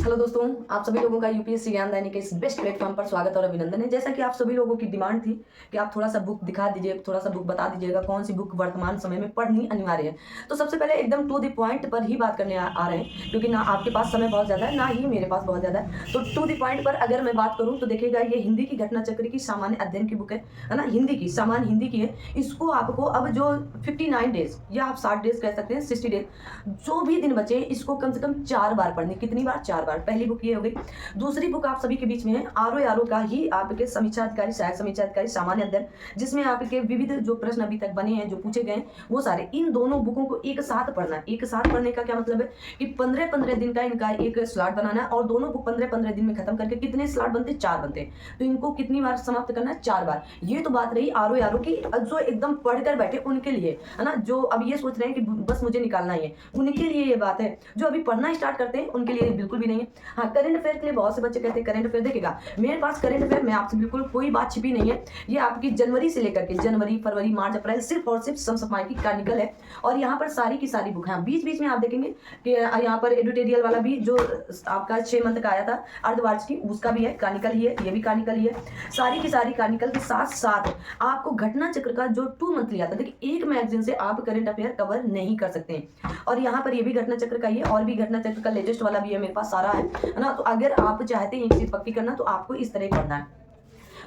Hello दोस्तों, आप सभी लोगों का यूपीएससी ज्ञानदायिनी के इस बेस्ट प्लेटफॉर्म पर स्वागत और अभिनंदन है। जैसा कि आप सभी लोगों की डिमांड थी कि आप थोड़ा सा बुक दिखा दीजिए, थोड़ा सा बुक बता दीजिएगा कौन सी बुक वर्तमान समय में पढ़नी अनिवार्य है। तो सबसे पहले एकदम टू द पॉइंट पर ही बात करने आ रहे हैं, क्योंकि ना आपके पास समय बहुत ज़्यादा है, ना ही मेरे पास बहुत ज़्यादा है। तो टू द पॉइंट पर अगर मैं बात करूँ तो देखिएगा, ये हिंदी की घटना चक्र की सामान्य अध्ययन की बुक है ना, हिंदी की सामान्य हिंदी की है। इसको आपको अब जो 59 डेज या आप 60 डेज कह सकते हैं, 60 डेज, जो भी दिन बचे इसको कम से कम 4 बार पढ़नी। कितनी बार? 4 बार। पहली बुक ये हो गई। दूसरी बुक आप सभी के बीच में है आरओ का ही आपके समीक्षा अधिकारी, सहायक समीक्षा अधिकारी सामान्य अध्ययन, जिसमें आपके विविध जो प्रश्न अभी तक बने हैं, जो पूछे गए वो सारे, इन दोनों बुकों को एक साथ पढ़ना है। एक साथ पढ़ने का क्या मतलब है कि 15-15 दिन का इनका एक स्लॉट बनाना है, और दोनों बुक 15-15 दिन में खत्म करके कितने स्लॉट बनते? 4 बनते हैं। तो इनको कितनी बार समाप्त करना है? 4 बार। ये तो बात रही आरओ की, जो एकदम पढ़कर बैठे उनके लिए है ना, जो अब ये सोच रहे हैं कि बस मुझे निकालना ही है, उनके लिए ये बात है। जो अभी पढ़ना स्टार्ट करते हैं उनके लिए बिल्कुल भी नहीं है। हाँ, करंट अफेयर के लिए बहुत से बच्चे कहते हैं करंट अफेयर देखिएगा, मेरे पास करंट अफेयर में आपसे बिल्कुल कोई बात छिपी नहीं है। ये आपकी जनवरी से लेकर के जनवरी, फरवरी, मार्च, अप्रैल, सिर्फ और सिर्फ समसमाई की का निकल है। और यहाँ पर सारी की सारी बुक है। बीच बीच में आप देखेंगे कि यहाँ पर एडिटोरियल वाला भी जो आपका 6 मंथ का आया था अर्धवार्षिकी, उसका भी है, कानिकल ही है, ये भी कानिकल ही है। सारी की सारी कानिकल के साथ साथ आपको घटना चक्र का जो 2 मंथ लिया था, देखिए एक मैगजीन से आप करंट अफेयर कवर नहीं कर सकते हैं। और यहाँ पर ये भी घटना चक्र का ही है, और भी घटना चक्र का लेटेस्ट वाला भी है, मेरे पास सारा है ना। तो अगर आप चाहते हैं एक चीज पक्की करना तो आपको इस तरह करना है।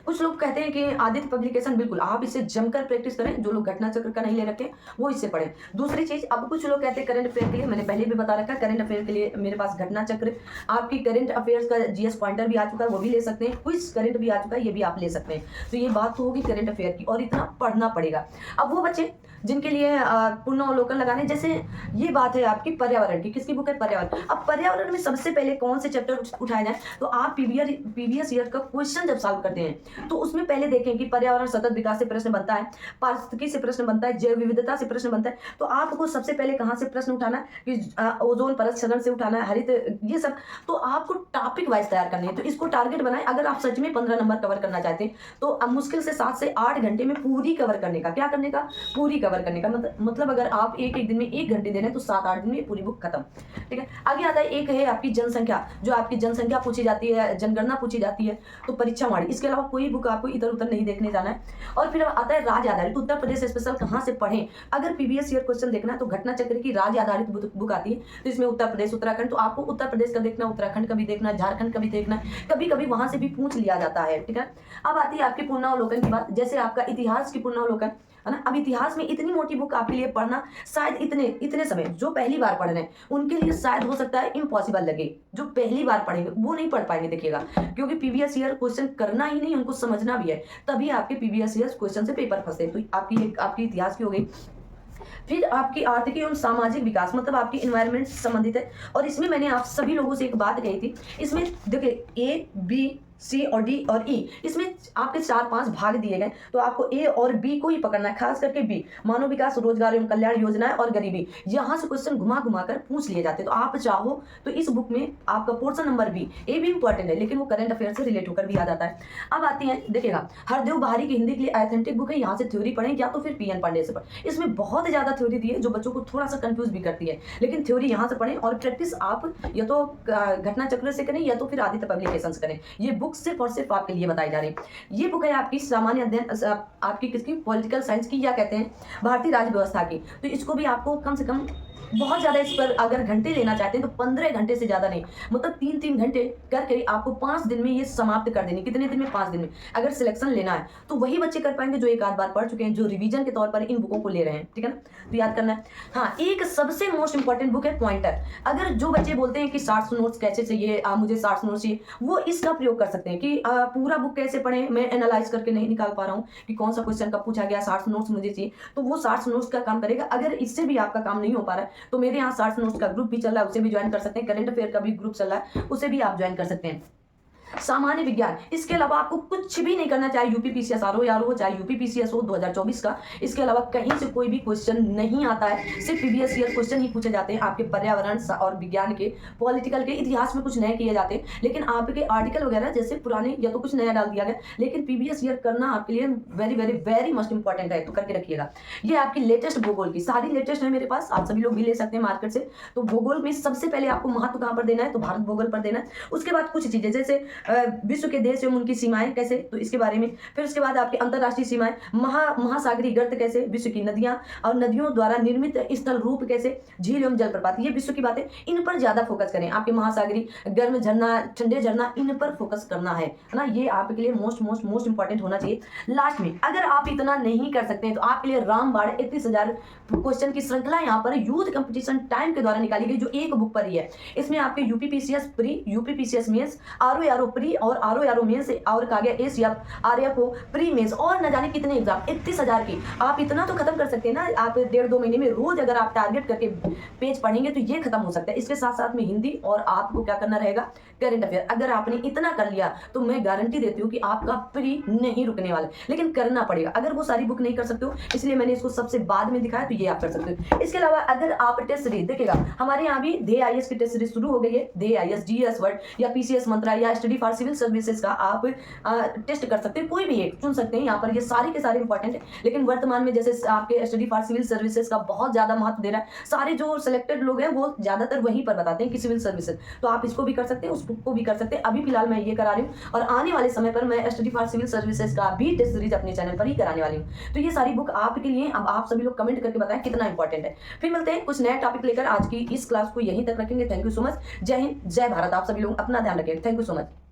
कुछ लोग कहते हैं कि आदित्य पब्लिकेशन, बिल्कुल आप इससे जमकर प्रैक्टिस करें। जो लोग घटना चक्र का नहीं ले रखे वो इससे पढ़ें। दूसरी चीज, अब कुछ लोग कहते हैं करंट अफेयर के लिए, मैंने पहले भी बता रखा है, करंट अफेयर के लिए मेरे पास घटना चक्र, आपकी करंट अफेयर्स का जीएस पॉइंटर भी आ चुका है, वो भी ले सकते हैं। क्विज करंट भी आ चुका है, ये भी आप ले सकते हैं। तो ये बात तो होगी करंट अफेयर की, और इतना पढ़ना पड़ेगा। अब वो बच्चे जिनके लिए पुनर्वलोकन लगाने, जैसे ये बात है आपकी पर्यावरण की, किसकी बुक है? पर्यावरण। अब पर्यावरण में सबसे पहले कौन से चैप्टर उठाए जाए, तो आप पीवीएस ईयर का क्वेश्चन जब सॉल्व करते हैं तो उसमें पहले देखें कि पर्यावरण सतत विकास से प्रश्न बनता है, पारिस्थितिकी से प्रश्न बनता है, जैव विविधता से प्रश्न बनता है। तो आपको सबसे पहले कहाँ से प्रश्न उठाना है कि ओजोन परत क्षरण से उठाना है, हरित, ये सब। तो आपको टॉपिक वाइज तैयार करने हैं। तो इसको टारगेट बनाए, अगर आप सच में 15 नंबर कवर करना चाहते हैं तो अब मुश्किल से 7 से 8 घंटे में पूरी कवर करने का, क्या करने का? पूरी कवर करने का मतलब अगर आप एक दिन में 1 घंटे दे रहे हैं तो 7-8 दिन में पूरी बुक खत्म। ठीक है, आगे आता है, एक है आपकी जनसंख्या, जो आपकी जनसंख्या पूछी जाती है, जनगणना पूछी जाती है, तो परीक्षा वाणी। इसके अलावा कोई बुक आपको इधर उधर नहीं देखने जाना है। और फिर आता है राज्य आधारित, उत्तर प्रदेश स्पेशल कहाँ से पढ़ें। अगर पीवीएस ईयर क्वेश्चन देखना है तो घटना चक्र की राज्य आधारित बुक आती है, तो इसमें उत्तर प्रदेश, उत्तराखंड, तो आपको उत्तर प्रदेश का देखना, उत्तराखंड का भी देखना, झारखंड का भी देखना, कभी कभी वहां से भी पूछ लिया जाता है। ठीक है, अब आती है आपकी पुनरावलोकन की बात, जैसे आपका इतिहास की पुनरावलोकन है ना। अब इतिहास में इतनी मोटी बुक आपके लिए पढ़ना शायद इतने समय, जो पहली बार पढ़ रहे हैं उनके लिए शायद हो सकता है इम्पॉसिबल लगे। जो पहली बार पढ़ेंगे वो नहीं पढ़ पाएंगे, देखिएगा, क्योंकि पीवीएस ईयर क्वेश्चन करना ही नहीं, उनको समझना भी है, तभी आपके पीवीएस ईयर क्वेश्चन से पेपर फंसते हैं। तो आपकी इतिहास की हो गई। फिर आपकी आर्थिक एवं सामाजिक विकास, मतलब आपकी इन्वायरमेंट से संबंधित है। और इसमें मैंने आप सभी लोगों से एक बात कही थी, इसमें देखिए ए, बी, सी और डी और ई, इसमें आपके 4-5 भाग दिए गए। तो आपको ए और बी को ही पकड़ना है, खास करके बी, मानव विकास, रोजगार एवं कल्याण योजनाएं और गरीबी। यहां से क्वेश्चन घुमा घुमा कर पूछ लिए जाते हैं। तो आप चाहो तो इस बुक में आपका पोर्शन नंबर बी, ए भी इंपॉर्टेंट है लेकिन वो करंट अफेयर से रिलेट होकर भी आ जाता है। अब आती है, देखिएगा, हरदेव बहारी की हिंदी के लिए ऑथेंटिक बुक है, यहाँ से थ्योरी पढ़ें या तो फिर पीएन पांडे से पढ़ें। इसमें बहुत ज्यादा थ्योरी दी है जो बच्चों को थोड़ा सा कंफ्यूज भी करती है, लेकिन थ्योरी यहाँ से पढ़ें और प्रैक्टिस आप या तो घटना चक्र से करें या तो फिर आदित्य पब्लिकेशन से करें। ये बुक सिर्फ और सिर्फ आपके लिए बताई जा रही है। ये बुक है आपकी सामान्य अध्ययन, आपकी किसकी? पॉलिटिकल साइंस की, या कहते हैं भारतीय राज्य व्यवस्था की। तो इसको भी आपको कम से कम बहुत ज़्यादा, इस पर अगर घंटे लेना चाहते हैं तो 15 घंटे से ज़्यादा नहीं, मतलब 3-3 घंटे करके आपको 5 दिन में ये समाप्त कर देनी। कितने दिन में? 5 दिन में। अगर सिलेक्शन लेना है तो वही बच्चे कर पाएंगे जो एक आध बार पढ़ चुके हैं, जो रिवीजन के तौर पर इन बुकों को ले रहे हैं। ठीक है ना, तो याद करना है। हाँ, एक सबसे मोस्ट इंपॉर्टेंट बुक है पॉइंटर। अगर जो बच्चे बोलते हैं कि शार्ट्स नोट्स कैसे चाहिए, मुझे शार्ट्स नोट्स चाहिए, वो इसका प्रयोग कर सकते हैं कि पूरा बुक कैसे पढ़ें, मैं एनालाइज करके नहीं निकाल पा रहा हूँ कि कौन सा क्वेश्चन कब पूछा गया, शार्ट्स नोट्स मुझे चाहिए, तो वो शार्ट्स नोट्स का काम करेगा। अगर इससे भी आपका काम नहीं हो पा रहा है तो मेरे यहाँ शार्ट्स नोट्स का ग्रुप भी चल रहा है, उसे भी ज्वाइन कर सकते हैं। करंट अफेयर का भी ग्रुप चल रहा है, उसे भी आप ज्वाइन कर सकते हैं। सामान्य विज्ञान, इसके अलावा आपको कुछ भी नहीं करना, चाहे यूपीपीसीएस आरओ यार हो, चाहे यूपीपीसीएस हो 2024 का, इसके अलावा कहीं से कोई भी क्वेश्चन नहीं आता है। सिर्फ प्रीवियस ईयर क्वेश्चन ही पूछे जाते हैं आपके पर्यावरण और विज्ञान के, पॉलिटिकल के, इतिहास में कुछ नए किए जाते हैं, लेकिन आपके आर्टिकल वगैरह जैसे पुराने या तो कुछ नया डाल दिया गया, लेकिन प्रीवियस ईयर करना आपके लिए very very very must important है, तो करके रखिएगा। ये आपकी लेटेस्ट भूगोल की, सारी लेटेस्ट है मेरे पास, आप सभी लोग भी ले सकते हैं मार्केट से। तो भूगोल में सबसे पहले आपको महत्व कहाँ पर देना है, तो भारत भूगोल पर देना है। उसके बाद कुछ चीजें जैसे विश्व के देश एवं उनकी सीमाएं कैसे, तो इसके बारे में। फिर उसके बाद आपकी अंतरराष्ट्रीय सीमाएं, महासागरीय गर्त कैसे, विश्व की नदियां और नदियों द्वारा निर्मित स्थल रूप कैसे, झील एवं जलप्रपात, ये विश्व की बातें, इन पर ज्यादा फोकस करें। आपके महासागरीय, गर्म झरना, ठंडे झरना, इन पर फोकस करना है ना, ये आपके लिए मोस्ट इंपॉर्टेंट होना चाहिए। लास्ट में अगर आप इतना नहीं कर सकते हैं तो आपके लिए रामबाण 31,000 क्वेश्चन की श्रृंखला यहाँ पर यूथ कंपटीशन टाइम के द्वारा निकाली गई, जो एक बुक पर ही है। इसमें आपके UPPCS pre, UPPCS mains, RO pre और आरओ मेंस और कहा गया एसीएफ आरएफओ प्री मेंस, और न जाने कितने एग्जाम, 31,000 की। आप इतना तो खत्म कर सकते हैं ना, आप 1.5-2 महीने में रोज अगर आप टारगेट करके पेज पढ़ेंगे तो ये खत्म हो सकता है। इसके साथ साथ में हिंदी और आपको क्या करना रहेगा, करंट अफेयर। अगर आपने इतना कर लिया तो मैं गारंटी देती हूँ कि आपका प्री नहीं रुकने वाला, लेकिन करना पड़ेगा। अगर वो सारी बुक नहीं कर सकते हो, इसलिए मैंने इसको सबसे बाद में दिखाया, तो ये आप कर सकते हो। इसके अलावा अगर आप टेस्ट सीरीज देखिएगा, हमारे यहाँ भी दे आईएएस की टेस्ट सीरीज शुरू हो गई है। दे आईएएस, जीएस वर्ड या पीसीएस मंत्रा या स्टडी फॉर सिविल सर्विसेज का आप टेस्ट कर सकते हैं, कोई भी एक चुन सकते हैं। यहाँ पर ये सारे के सारे इंपॉर्टेंट है, लेकिन वर्तमान में जैसे आपके स्टडी फॉर सिविल सर्विसेज का बहुत ज्यादा महत्व दे रहा है, सारे जो सिलेक्टेड लोग हैं वो ज्यादातर वहीं पर बताते हैं कि सिविल सर्विसेज, तो आप इसको भी कर सकते हैं, उसको भी कर सकते हैं। अभी फिलहाल मैं ये करा रही हूँ, और आने वाले समय पर मैं स्टडी फॉर सिविल सर्विसेज का भी टेस्ट सीरीज अपने चैनल पर ही कराने वाली हूँ। तो ये सारी बुक आपके लिए, अब आप सभी लोग कमेंट करके बताएं कितना इंपॉर्टेंट है। फिर मिलते हैं कुछ नया टॉपिक लेकर, आज की इस क्लास को यहीं तक रखेंगे। थैंक यू सो मच, जय हिंद, जय भारत। आप सभी लोग अपना ध्यान रखें, थैंक यू सो मच।